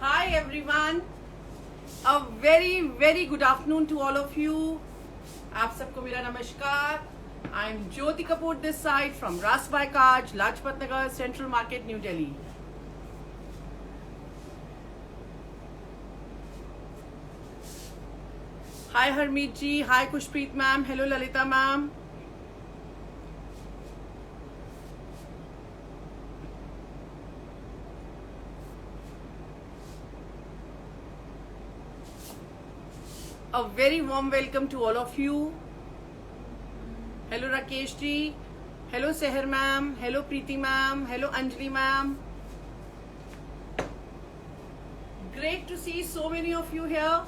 Hi everyone, a very good afternoon to all of you. आप सबको मेरा नमस्कार. I'm Jyoti Kapoor this side from Ras by Kaj, Lajpat Nagar, Central Market, New Delhi. Hi Harmeet ji, hi Kushpreet ma'am, hello Lalita ma'am. A very warm welcome to all of you. Hello Rakesh ji, hello Seher ma'am, hello Preeti ma'am, hello Anjali ma'am. Great to see so many of you here.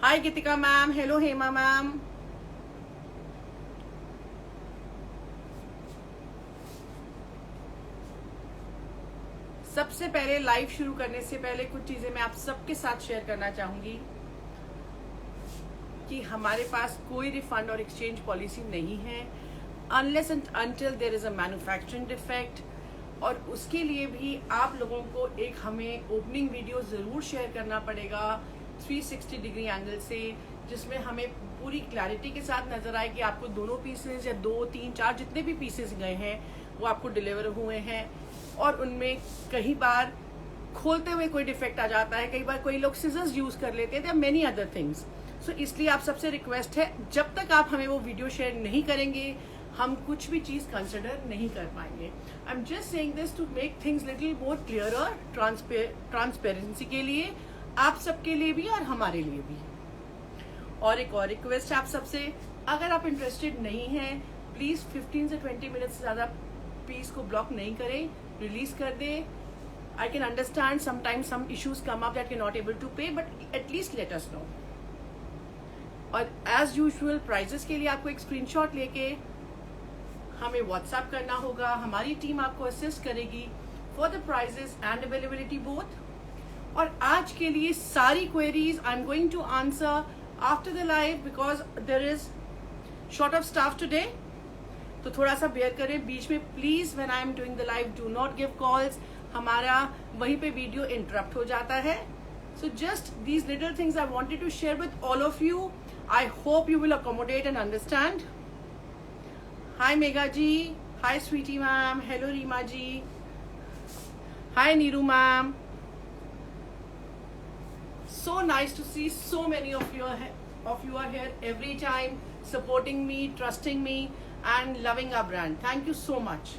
Hi Gitika ma'am, hello Hema ma'am. सबसे पहले live शुरू करने से पहले कुछ चीजें मैं आप सबके साथ शेयर करना चाहूंगी कि हमारे पास कोई रिफंड और एक्सचेंज पॉलिसी नहीं है unless and until there is a manufacturing defect. और उसके लिए भी आप लोगों को एक हमें ओपनिंग वीडियो जरूर शेयर करना पड़ेगा 360 डिग्री एंगल से, जिसमें हमें पूरी क्लैरिटी के साथ नजर आए कि आपको दोनों पीसेस या 2, 3, 4 जितने भी पीसेस गए हैं वो आपको डिलीवर हुए हैं. और उनमें कई बार खोलते हुए कोई डिफेक्ट आ जाता है, कई बार कोई लोग सीजर्स यूज कर लेते हैं, देयर मेनी अदर थिंग्स. सो इसलिए आप सबसे रिक्वेस्ट है, जब तक आप हमें वो वीडियो शेयर नहीं करेंगे हम कुछ भी चीज कंसिडर नहीं कर पाएंगे. I am just saying this to make things little more clearer, transparency के लिए, आप सबके लिए भी और हमारे लिए भी. और एक और रिक्वेस्ट है आप सबसे, अगर आप इंटरेस्टेड नहीं हैं प्लीज 15 से 20 मिनट से ज्यादा पीस को ब्लॉक नहीं करें, रिलीज कर दे. I can understand sometimes some issues come up that you not able to pay, but at least let us know. और एज यूजुअल प्राइजेस के लिए आपको एक स्क्रीनशॉट लेके हमें व्हाट्सएप करना होगा. हमारी टीम आपको असिस्ट करेगी for the prices and availability both. और आज के लिए सारी queries I am going to answer after the live because there is short of staff today. तो थोड़ा सा बेयर करें बीच में please. When I am doing the live do not give calls, हमारा वहीं पे वीडियो इंटरप्ट हो जाता है. So just these little things I wanted to share with all of you. I hope you will accommodate and understand. Hi Megha ji, hi Sweety ma'am, hello Reema ji, hi Neeru ma'am. So nice to see so many of you are here every time, supporting me, trusting me and loving our brand. Thank you so much.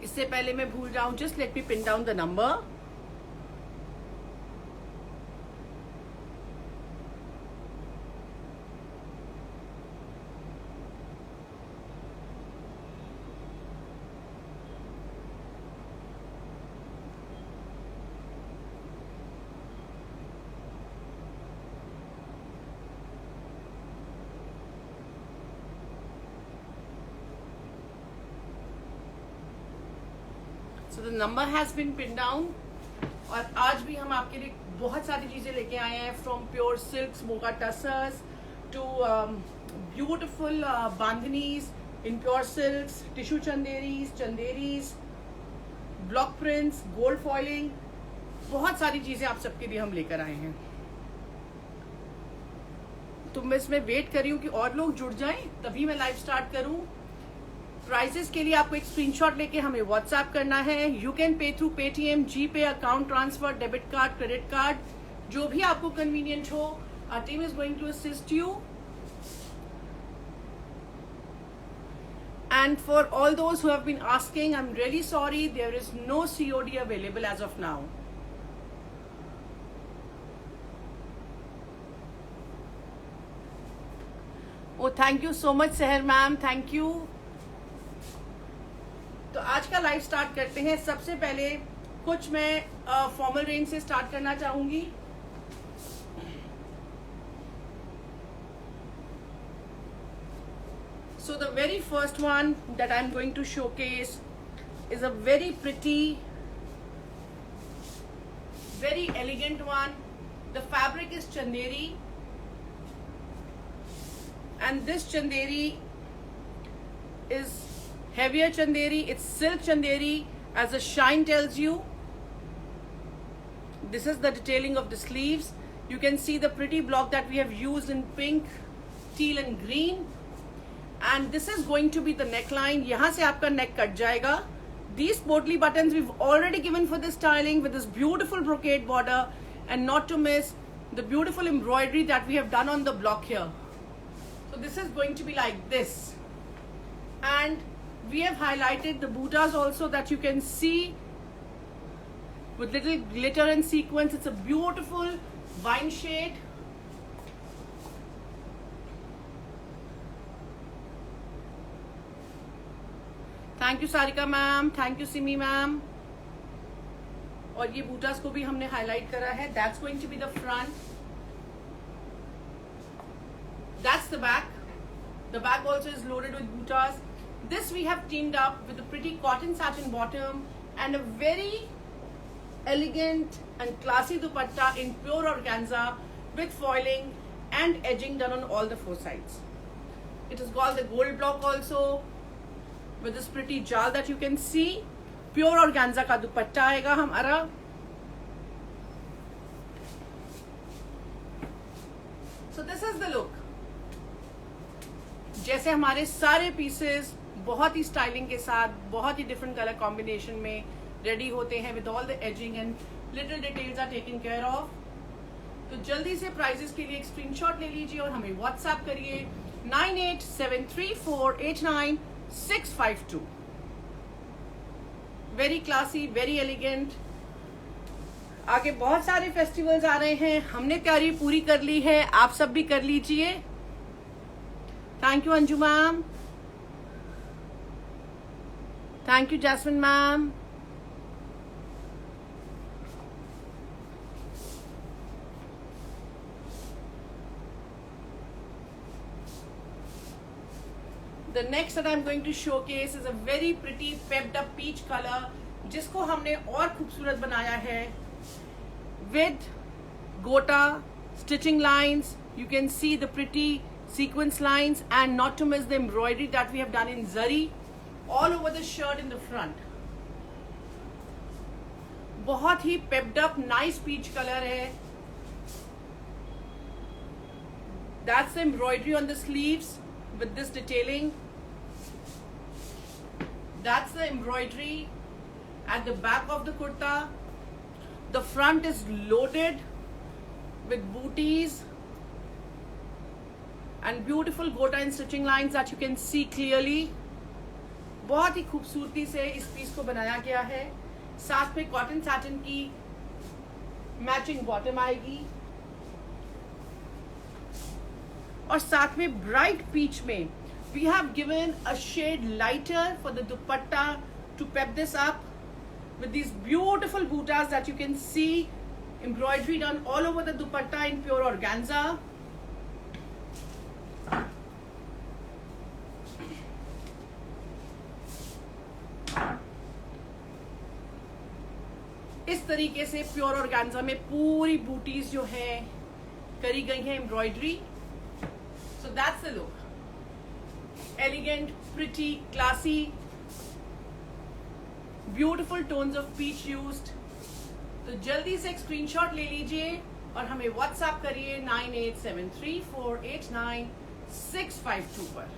इससे पहले मैं भूल जाऊं, just let me pin down the number. So the number has been pinned down. और आज भी हम आपके लिए बहुत सारी चीजें लेके आए हैं, फ्रॉम प्योर सिल्क मोका tussars to beautiful bandhanis in pure silks, tissue Chanderis, block prints, gold foiling, बहुत सारी चीजें आप सबके लिए हम लेकर आए हैं. तो मैं इसमें वेट कर रही हूँ कि और लोग जुड़ जाएं तभी मैं लाइव स्टार्ट करूं. प्राइसेस के लिए आपको एक स्क्रीनशॉट लेके हमें व्हाट्सएप करना है. You can pay through Paytm, GPay, account transfer, debit card, credit card, जो भी आपको कन्वीनियंट हो. Our team is going to assist you. And for all those who have been asking, I am really sorry, there is no COD available as of now. Oh thank you so much Sehar ma'am, thank you. तो आज का live start करते हैं. सबसे पहले कुछ मैं formal range से स्टार्ट करना चाहूंगी. So the very first one that I am going to showcase is a very pretty, very elegant one. The fabric is chanderi, and this chanderi is heavier chanderi, it's silk chanderi, as the shine tells you. This is the detailing of the sleeves. You can see the pretty block that we have used in pink, teal and green. And this is going to be the neckline. यहाँ से आपका neck cut जाएगा. These portly buttons we've already given for this styling with this beautiful brocade border, and not to miss the beautiful embroidery that we have done on the block here. So this is going to be like this. And we have highlighted the buttas also that you can see with little glitter and sequins. It's a beautiful wine shade. Thank you Sarika ma'am, thank you Simi ma'am. और ये बूटास को भी हमने highlight करा है. That's going to be the front. That's the back. The back also is loaded with butas. This we have teamed up with a pretty cotton satin bottom and a very elegant and classy dupatta in pure organza with foiling and edging done on all the four sides. It is called the gold block also with this pretty jal that you can see. Pure organza का दुपट्टा आएगा हमारा. So this is the look. जैसे हमारे सारे pieces बहुत ही styling के साथ, बहुत ही डिफरेंट कलर कॉम्बिनेशन में रेडी होते हैं with all the edging and little details are taken care of. तो जल्दी से प्राइजेस के लिए एक स्क्रीनशॉट ले लीजिए और हमें व्हाट्सएप करिए 9873489652. Very classy, very elegant. आगे बहुत सारे फेस्टिवल्स आ रहे हैं. हमने तैयारी पूरी कर ली है, आप सब भी कर लीजिए. Thank you Anju ma'am. Thank you Jasmine ma'am. The next that I'm going to showcase is a very pretty pepped up peach color, जिसको हमने और खूबसूरत बनाया है with gota stitching lines. You can see the pretty sequence lines and not to miss the embroidery that we have done in zari all over the shirt in the front. बहुत ही pepped up nice peach color है. That's the embroidery on the sleeves with this detailing. That's the embroidery at the back of the kurta. The front is loaded with booties and beautiful gota and stitching lines that you can see clearly. बहुत ही खूबसूरती से इस piece को बनाया गया है. साथ में कॉटन सैटिन की मैचिंग बॉटम आएगी और साथ में ब्राइट पीच में we have given a shade lighter for the dupatta to pep this up with these beautiful buttas that you can see embroidery done all over the dupatta in pure organza. इस तरीके से pure organza में पूरी booties जो है करी गई है embroidery. So that's the look. Elegant, pretty, classy, beautiful tones of peach used. तो जल्दी से एक स्क्रीनशॉट ले लीजिए और हमें व्हाट्सएप करिए 9873489652 पर.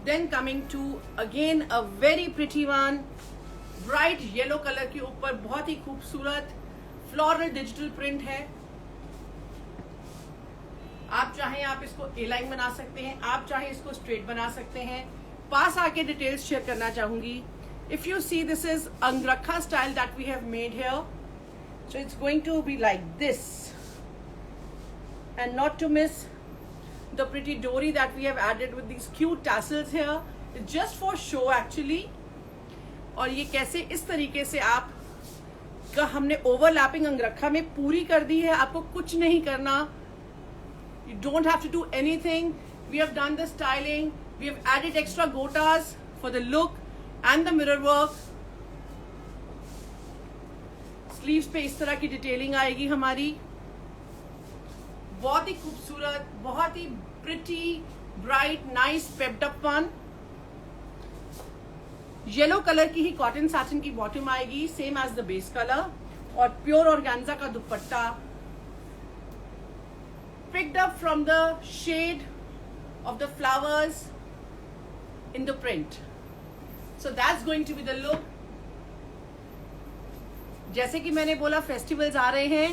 Then coming to again a very pretty one, bright yellow color के ऊपर बहुत ही खूबसूरत फ्लोरल डिजिटल प्रिंट है. आप चाहें आप इसको ए लाइन बना सकते हैं, आप चाहें इसको स्ट्रेट बना सकते हैं. पास आके डिटेल्स शेयर करना चाहूंगी. If you see, this is Angrakha style that we have made here. So it's going to be like this, and not to miss the pretty dori that we have added with these cute tassels here. It's just for show actually. और ये कैसे इस तरीके से आप का हमने overlapping अंगरखा में पूरी कर दी है। आपको कुछ नहीं करना, you don't have to do anything. We have done the styling, we have added extra gotas for the look and the mirror work. Sleeves पे इस तरह की डिटेलिंग आएगी हमारी, बहुत ही खूबसूरत, बहुत ही pretty, bright, nice, pepped up one. Yellow colour की ही कॉटन सैटिन की बॉटम आएगी, same as the base colour, और प्योर ऑर्गेन्जा का dupatta picked up from the shade of the flowers in the print. So that's going to be the look. जैसे कि मैंने बोला फेस्टिवल्स आ रहे हैं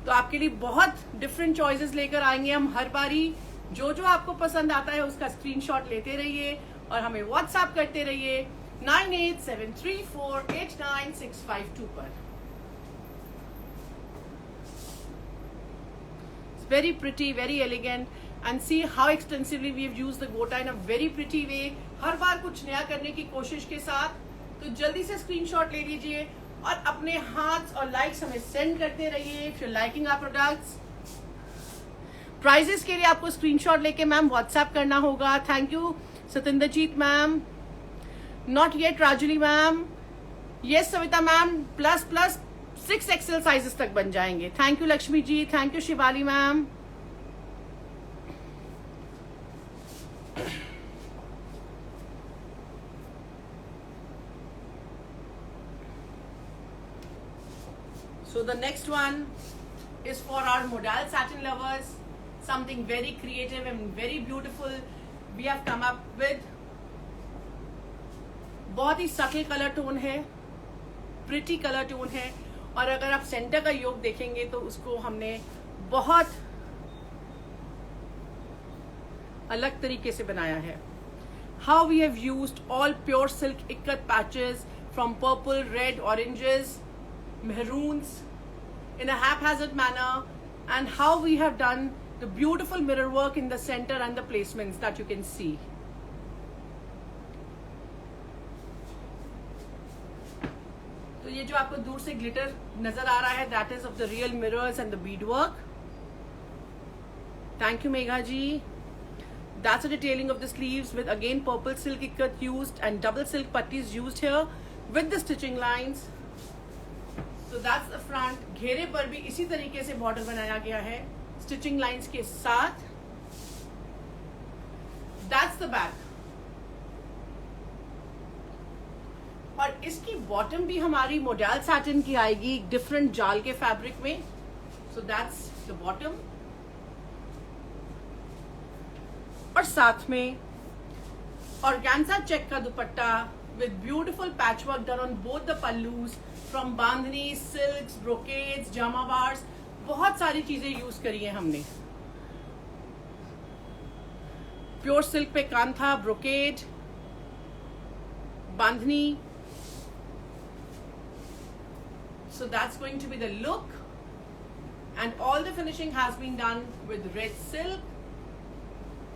तो आपके लिए बहुत डिफरेंट चॉइसेस लेकर आएंगे हम हर बारी। जो जो आपको पसंद आता है उसका स्क्रीनशॉट लेते रहिए और हमें व्हाट्सएप करते रहिए 9873489652 पर। Very pretty, very elegant, and see how extensively we have used the gota in a very pretty way. हर बार कुछ नया करने की कोशिश के साथ, तो जल्दी से स्क्रीनशॉट ले लीजिए और अपने हाथ और लाइक्स हमें सेंड करते रहिए if you're liking our products. Prices के लिए आपको स्क्रीनशॉट लेके मैम व्हाट्सएप करना होगा। Thank you Satinderjit ma'am. Not yet Rajuli ma'am. Yes Savita ma'am, plus 6XL sizes तक बन जाएंगे। Thank you Lakshmi ji, thank you Shivali ma'am. So the next one is for our modal satin lovers, something very creative and very beautiful. We have come up with बहुत ही subtle colour tone है, pretty colour tone है, और अगर आप centre का योग देखेंगे तो उसको हमने बहुत अलग तरीके से बनाया है। How we have used all pure silk ikat patches from purple, red, oranges, maroons in a haphazard manner, and how we have done the beautiful mirror work in the center and the placements that you can see. तो ये जो आपको दूर से glitter नजर आ रहा है, that is of the real mirrors and the beadwork. Thank you Megha ji. That's a detailing of the sleeves with again purple silk ikat used and double silk pattis used here with the stitching lines. So that's the front. घेरे पर भी इसी तरीके से border बनाया गया है stitching lines के साथ. That's the back. और इसकी बॉटम भी हमारी मोडाल सैटिन की आएगी डिफरेंट जाल के फैब्रिक में. So that's the bottom. और साथ में ऑर्गेन्जा चेक का दुपट्टा with beautiful patchwork done on both the pallus from bandhani, silks, brocades, jama bars. बहुत सारी चीजें यूज करी है हमने. प्योर सिल्क पे kantha, brocade, bandhani. So that's going to be the look, and all the finishing has been done with red silk.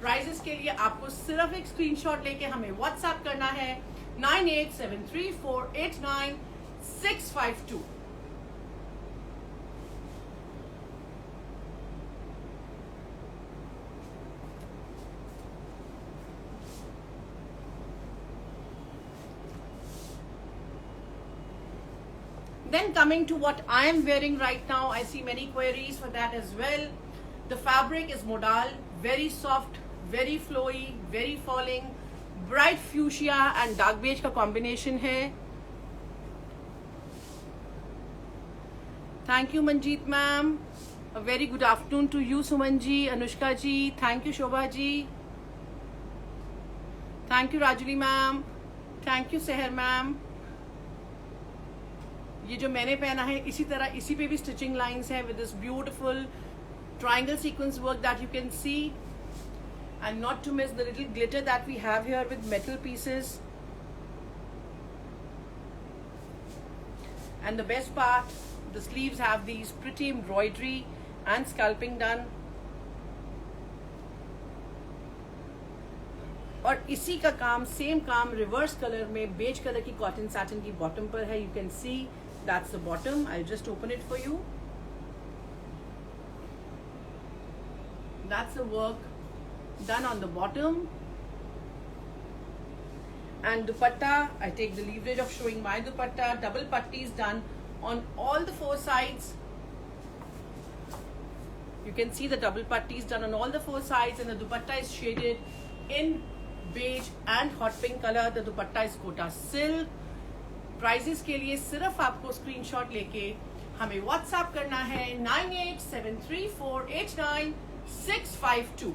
Prices के लिए आपको सिर्फ एक स्क्रीनशॉट लेके हमें व्हाट्सएप करना है 9873489652. Then coming to what I am wearing right now, I see many queries for that as well. The fabric is modal, very soft, very flowy, very falling, bright fuchsia and dark beige का combination है. Thank you Manjeet ma'am. A very good afternoon to you Suman ji, Anushka ji. Thank you Shobha ji. Thank you Rajuli ma'am. Thank you Seher ma'am. ये जो मैंने पहना है इसी तरह इसी पे भी स्टिचिंग लाइंस हैं with this beautiful triangle sequence work that you can see, and not to miss the little glitter that we have here with metal pieces. And the best part, the sleeves have these pretty embroidery and scalping done. और इसी का काम, same काम reverse colour में beige colour की cotton satin की bottom पर है. You can see That's the bottom. I'll just open it for you. That's the work done on the bottom. And dupatta, I take the leverage of showing my dupatta. Double patti is done on all the four sides. You can see the double patti is done on all the four sides, and the dupatta is shaded in beige and hot pink color. The dupatta is Kota silk. Prices के लिए सिर्फ आपको screenshot लेके हमें WhatsApp करना है 9873489652।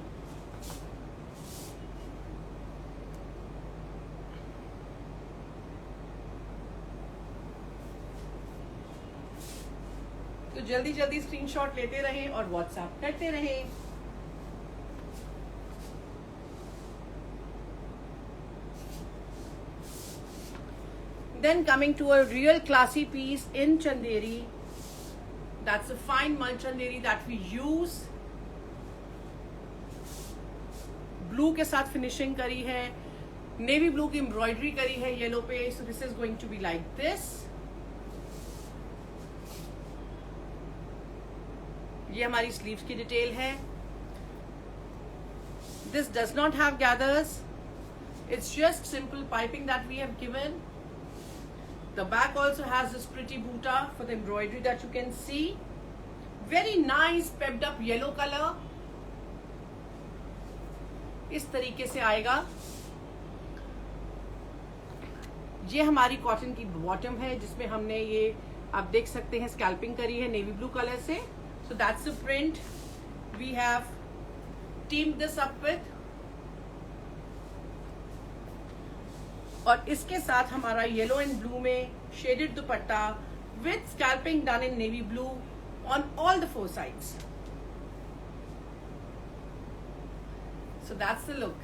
तो जल्दी जल्दी स्क्रीनशॉट लेते रहें और व्हाट्सएप करते रहें। Then coming to a real classy piece in Chanderi. That's a fine mul Chanderi that we use. Blue के साथ finishing करी है, navy blue की embroidery करी है yellow पे. So this is going to be like this. ये हमारी sleeves की detail है. This does not have gathers. It's just simple piping that we have given. The back also has this pretty buta for the embroidery that you can see. Very nice pepped up yellow color. इस तरीके से आएगा। ये हमारी cotton की bottom है जिसमें हमने ये आप देख सकते हैं स्कैल्पिंग करी है नेवी ब्लू कलर से। So that's the print we have teamed this up with. और इसके साथ हमारा येलो एंड ब्लू में shaded dupatta with scalloping done in navy blue on all the four sides. So that's the look,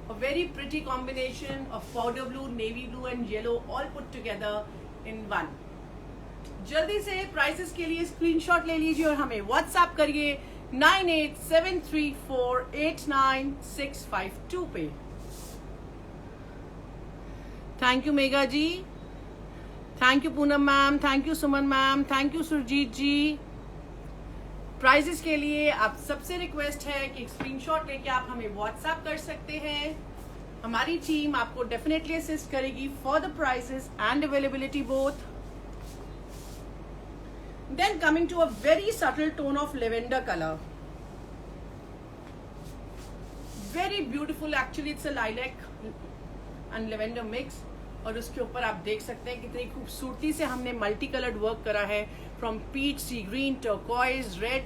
a very pretty combination of powder blue, navy blue and yellow all put together in one. जल्दी से prices के लिए screenshot ले लीजिए और हमें WhatsApp करिए 9873489652 पे। Thank you Megha ji, thank you Poonam ma'am, thank you Suman ma'am, thank you Surjeet ji. Prices के लिए आप सबसे रिक्वेस्ट है कि स्क्रीनशॉट लेके आप हमें व्हाट्सएप कर सकते हैं। हमारी टीम आपको डेफिनेटली असिस्ट करेगी for the prices and availability both. Then coming to a very subtle tone of lavender colour, very beautiful, actually it's a lilac and lavender mix. और उसके ऊपर आप देख सकते हैं कितनी खूबसूरती से हमने मल्टी कलर्ड वर्क करा है, from peach, sea green, turquoise, red,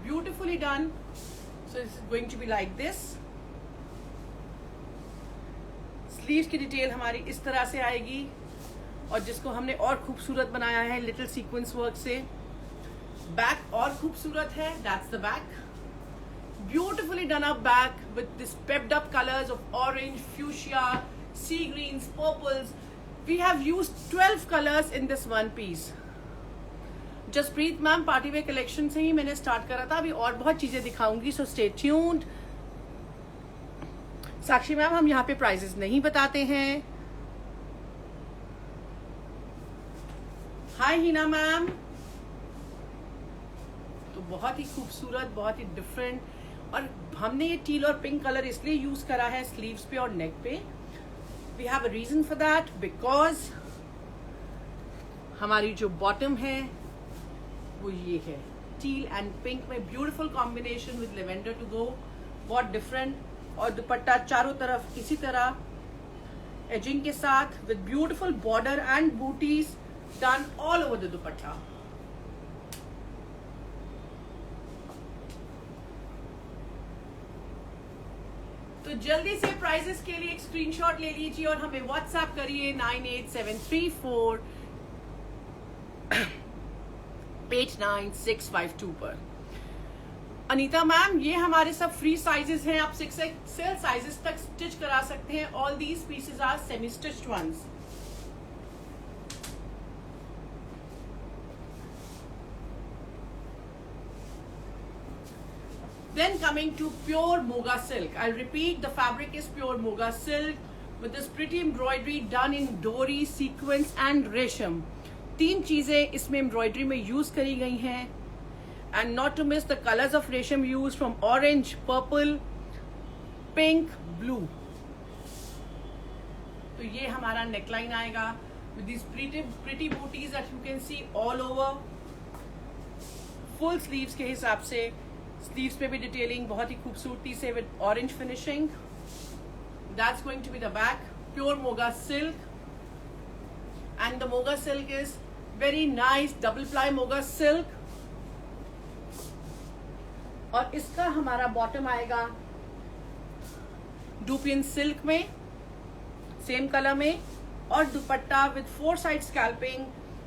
beautifully done. So it's going to be like this. Sleeves की डिटेल हमारी इस तरह से आएगी और जिसको हमने और खूबसूरत बनाया है लिटिल सीक्वेंस वर्क से। बैक और खूबसूरत है, that's the back, beautifully done up back with this pepped up colors of orange, fuchsia, sea greens, purples. We have used 12 colors in this one piece. Jaspreet ma'am party wear collection से ही मैंने start करा था, अभी और बहुत चीजें दिखाऊंगी, सो स्टे ट्यून्ड। साक्षी मैम हम यहाँ पे प्राइजेस नहीं बताते हैं। हाय हिना मैम। तो बहुत ही खूबसूरत, बहुत ही डिफरेंट, और हमने ये टील और पिंक कलर इसलिए यूज करा है स्लीव्स पे और नेक पे। We have a reason for that, because हमारी जो बॉटम है वो ये है टील एंड पिंक में, beautiful combination with lavender to go, बहुत डिफरेंट। और दुपट्टा चारों तरफ इसी तरह एजिंग के साथ with beautiful border and booties done all over the दुपट्टा। तो जल्दी से प्राइजेस के लिए एक स्क्रीनशॉट ले लीजिए और हमें व्हाट्सएप करिए 9873489652 पर। अनीता मैम ये हमारे सब फ्री साइजेस हैं, आप 6XL साइजेस तक स्टिच करा सकते हैं। All these pieces are semi stitched ones. Then coming to pure Moga silk. I'll repeat, the fabric is pure Moga silk with this pretty embroidery done in डोरी, sequence and रेशम। 3 चीजें इसमें embroidery में use करी गई हैं। And not to miss the colours of resham use from orange, purple, pink, blue. तो ये हमारा नेकलाइन आएगा with these pretty booties that you can see all over। Full sleeves के हिसाब से स्लीव्स पे भी डिटेलिंग बहुत ही खूबसूरती से with orange finishing। That's going to be the back, pure moga silk, and the moga silk is very nice double ply moga silk। और इसका हमारा बॉटम आएगा डुपियन सिल्क में, सेम कलर में, और dupatta with 4 side scalloping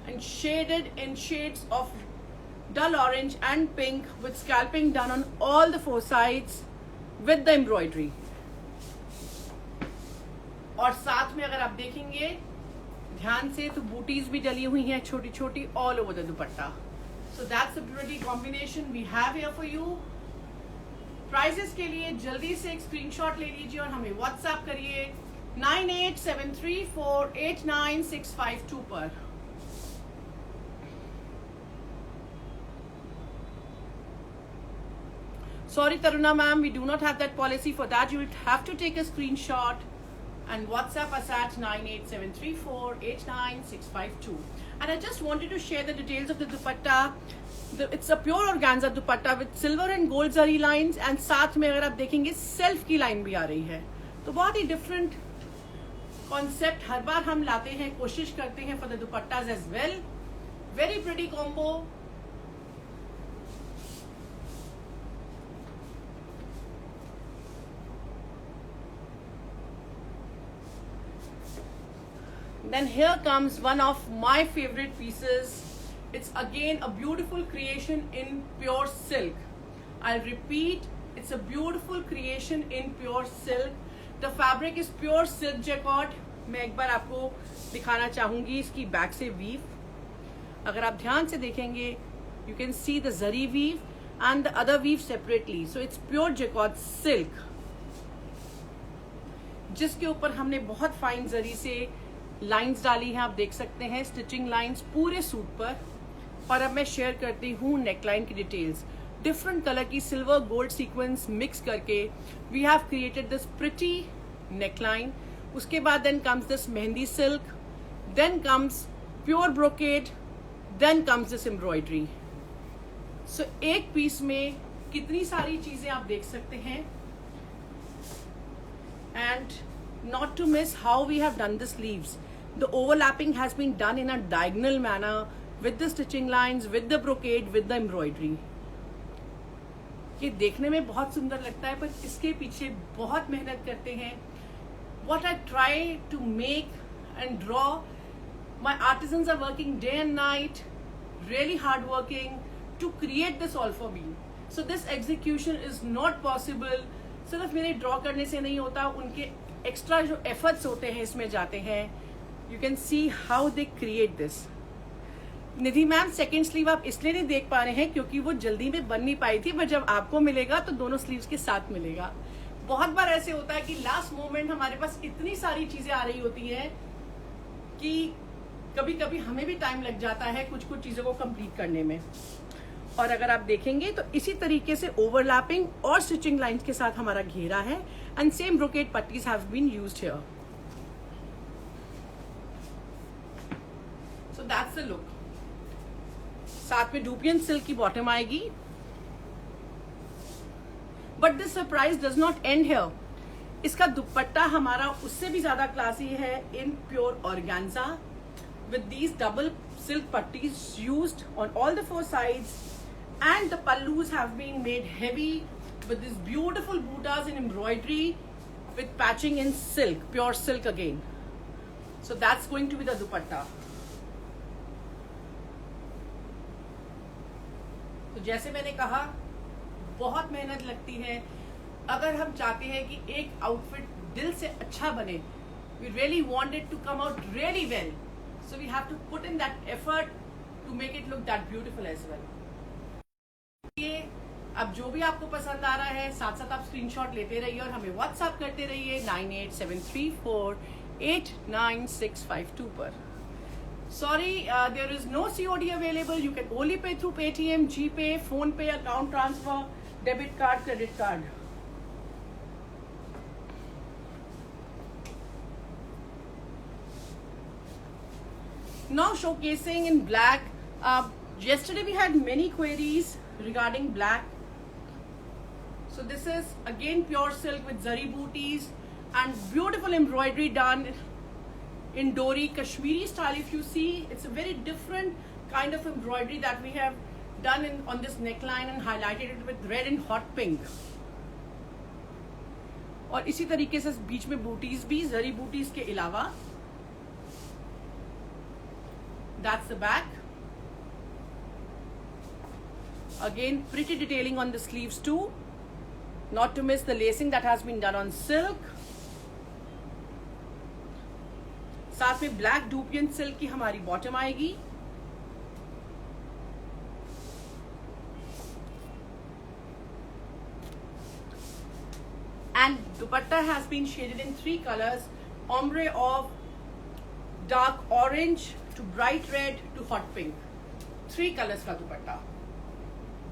and shaded in shades of dull orange and pink with scalping done on all the 4 sides with the embroidery। और साथ में अगर आप देखेंगे ध्यान से तो बूटीज भी डली हुई हैं छोटी छोटी all over the dupatta. So that's the pretty combination we have here for you। Prices के लिए जल्दी से एक स्क्रीनशॉट ले लीजिए और हमें व्हाट्सएप करिए 9873489652 पर। Sorry Taruna ma'am, we do not have that policy. For that you will have to take a screenshot and WhatsApp us at 9873489652। And I just wanted to share the details of the dupatta। It's a pure organza dupatta with silver and gold zari lines, and साथ में अगर आप देखेंगे self की line भी आ रही है। तो बहुत ही डिफरेंट कॉन्सेप्ट हर बार हम लाते हैं, कोशिश करते हैं for the dupattas as well. Very pretty combo. Then here comes one of my favorite pieces। It's again a beautiful creation in pure silk। I'll repeat, it's a beautiful creation in pure silk। The fabric is pure silk jacquard। मैं एक बार आपको दिखाना चाहूंगी इसकी back से weave. अगर आप ध्यान से देखेंगे you can see the zari weave and the other weave separately। So it's pure jacquard silk, जिसके ऊपर हमने बहुत फाइन जरी से लाइंस डाली हैं। आप देख सकते हैं स्टिचिंग लाइंस पूरे सूट पर। और अब मैं शेयर करती हूँ नेकलाइन की डिटेल्स। डिफरेंट कलर की सिल्वर गोल्ड सीक्वेंस मिक्स करके we have created this pretty neckline. उसके बाद then comes this mehndi silk, then comes pure brocade, then comes this embroidery. So एक पीस में कितनी सारी चीजें आप देख सकते हैं। And not to miss how we have done the sleeves। The overlapping has been done in a diagonal manner with the stitching lines, with the brocade, with the embroidery। ये देखने में बहुत सुंदर लगता है पर इसके पीछे बहुत मेहनत करते हैं। What I try to make and draw, my artisans are working day and night, really hard working to create this all for me। So this execution is not possible सिर्फ मेरे ड्रॉ करने से नहीं होता, उनके एक्स्ट्रा जो efforts होते हैं इसमें जाते हैं। You can see how they create this. Nidhi ma'am second sleeve आप इसलिए नहीं देख पा रहे हैं क्योंकि वो जल्दी में बन नहीं पाई थी, बट जब आपको मिलेगा तो दोनों स्लीव्स के साथ मिलेगा। बहुत बार ऐसे होता है कि लास्ट मोमेंट हमारे पास इतनी सारी चीजें आ रही होती हैं कि कभी कभी हमें भी टाइम लग जाता है कुछ कुछ चीजों को कंप्लीट करने में। और अगर आप देखेंगे तो इसी तरीके से ओवरलैपिंग और स्टिचिंग लाइंस के साथ हमारा घेरा है and same brocade pattis have been used here. So that's the look. साथ में डुपियन सिल्क की बॉटम आएगी। But this surprise does not end here. इसका दुपट्टा हमारा उससे भी ज्यादा क्लासी है in pure organza with these double silk pattis used on all the 4 sides। And the pallus have been made heavy with these beautiful buttas in embroidery with patching in silk, pure silk again। So that's going to be the dupatta। तो जैसे मैंने कहा बहुत मेहनत लगती है अगर हम चाहते हैं कि एक आउटफिट दिल से अच्छा बने। We really want it to come out really well, so we have to put in that effort to make it look that beautiful as well। ये अब जो भी आपको पसंद आ रहा है साथ साथ आप स्क्रीनशॉट लेते रहिए और हमें व्हाट्सएप करते रहिए 9873489652 पर। Sorry, there is no COD available, you can only pay through Paytm, GPay, PhonePe, account transfer, debit card, credit card. Now showcasing in black. Yesterday we had many queries regarding black. So this is again pure silk with zari booties and beautiful embroidery done in Dori Kashmiri style. If you see, it's a very different kind of embroidery that we have done on this neckline and highlighted it with red and hot pink. और इसी तरीके से बीच में booties भी, जरी booties के अलावा। That's the back. Again, pretty detailing on the sleeves too. Not to miss the lacing that has been done on silk. साथ में black Dupion silk की हमारी bottom आएगी। And dupatta has been shaded in 3 colors, ombre of dark orange to bright red to hot pink. 3 colors का dupatta.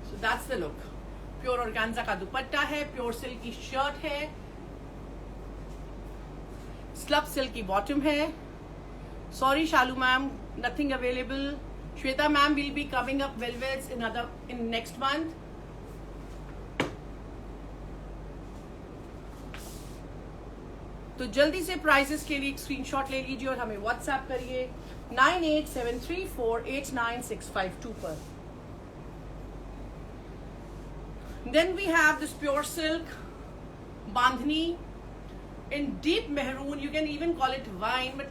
So that's the look. Pure organza का दुपट्टा है, pure silk की shirt है, slub silk की bottom है। Sorry Shalu ma'am, nothing available. Shweta ma'am will be coming up velvets in next month. तो जल्दी से प्राइसेस के लिए एक स्क्रीनशॉट ले लीजिए और हमें व्हाट्सएप करिए 9873489652 पर। Then we have this pure silk bandhani in deep maroon. You can even call it wine, but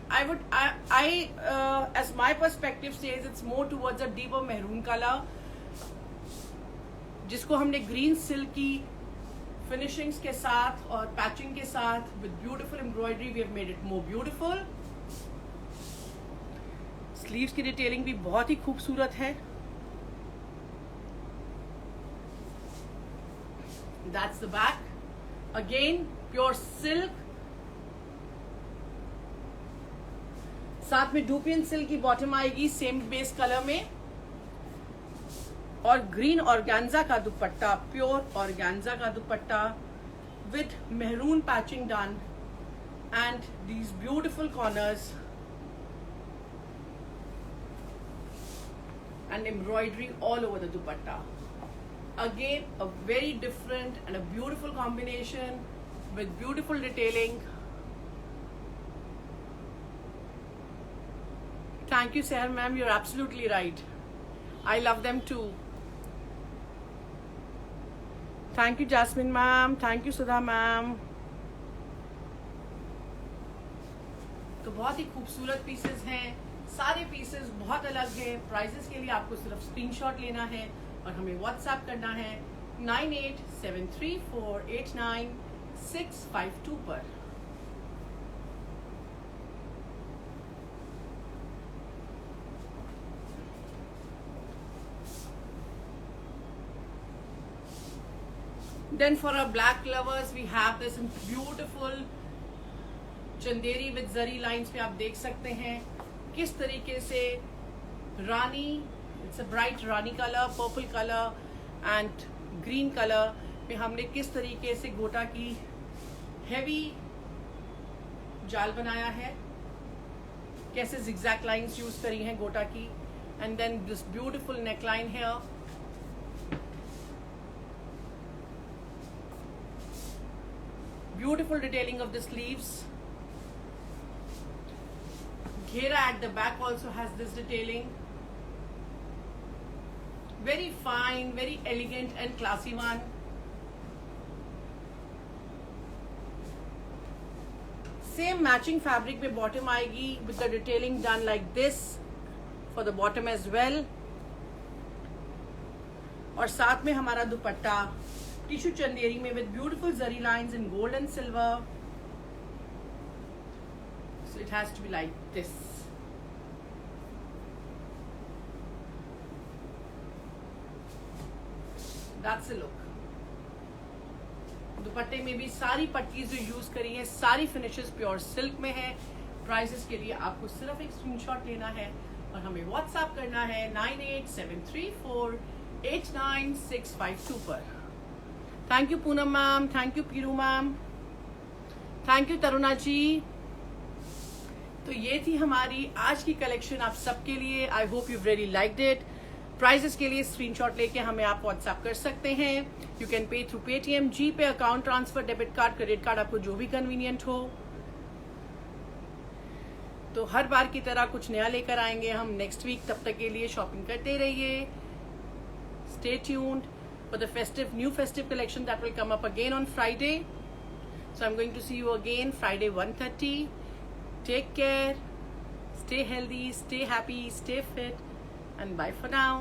as my perspective says, it's more towards a deeper maroon color, जिसको हमने green silk की finishings के साथ और patching के साथ with beautiful embroidery we have made it more beautiful. Sleeves की detailing भी बहुत ही खूबसूरत है। That's the back. Again, pure silk. साथ में डूपियन सिल्क की बॉटम आएगी सेम बेस कलर में और ग्रीन ऑर्गेन्जा का दुपट्टा, प्योर ऑर्गेन्जा का दुपट्टा with maroon patching done and these beautiful corners and embroidery all over the dupatta. Again, a very different and a beautiful combination with beautiful detailing. Thank you, Seher ma'am. You're absolutely right. I love them too. Thank you, Jasmine ma'am. Thank you, Sudha ma'am. तो बहुत ही खूबसूरत pieces हैं, सारे pieces बहुत अलग हैं। Prices के लिए आपको सिर्फ स्क्रीनशॉट लेना है और हमें व्हाट्सएप करना है 9873489652 पर। Then for our black lovers we have this beautiful Chanderi with zari lines पे आप देख सकते हैं किस तरीके से rani, it's a bright rani colour, purple colour and green colour पे हमने किस तरीके से गोटा की हेवी जाल बनाया है, कैसे zigzag लाइंस यूज करी हैं गोटा की, and then this beautiful neckline here. Beautiful detailing of the sleeves. Ghera at the back also has this detailing. Very fine, very elegant and classy one. Same matching fabric में bottom आएगी with the detailing done like this for the bottom as well. और साथ में हमारा दुपट्टा tissue Chanderi में with beautiful zari lines in gold and silver. So it has to be like this. That's the look. दुपट्टे में भी सारी पट्टीज जो यूज करी है सारी फिनिशेस प्योर सिल्क में है। प्राइसेस के लिए आपको सिर्फ एक स्क्रीनशॉट लेना है और हमें व्हाट्सएप करना है 9873489652 पर। Thank you Poonam ma'am, thank you Piru ma'am, thank you Taruna ji. तो ये थी हमारी आज की कलेक्शन आप सबके लिए। I hope you really liked it. Prices के लिए स्क्रीनशॉट लेके हमें आप व्हाट्सएप कर सकते हैं। You can pay through Paytm, G pay, account transfer, debit card, credit card, आपको जो भी कन्वीनियंट हो। तो हर बार की तरह कुछ नया लेकर आएंगे हम नेक्स्ट वीक। तब तक के लिए शॉपिंग करते रहिए। Stay tuned for the new festive collection that will come up again on Friday. So I'm going to see you again Friday 1:30. Take care, stay healthy, stay happy, stay fit, and bye for now.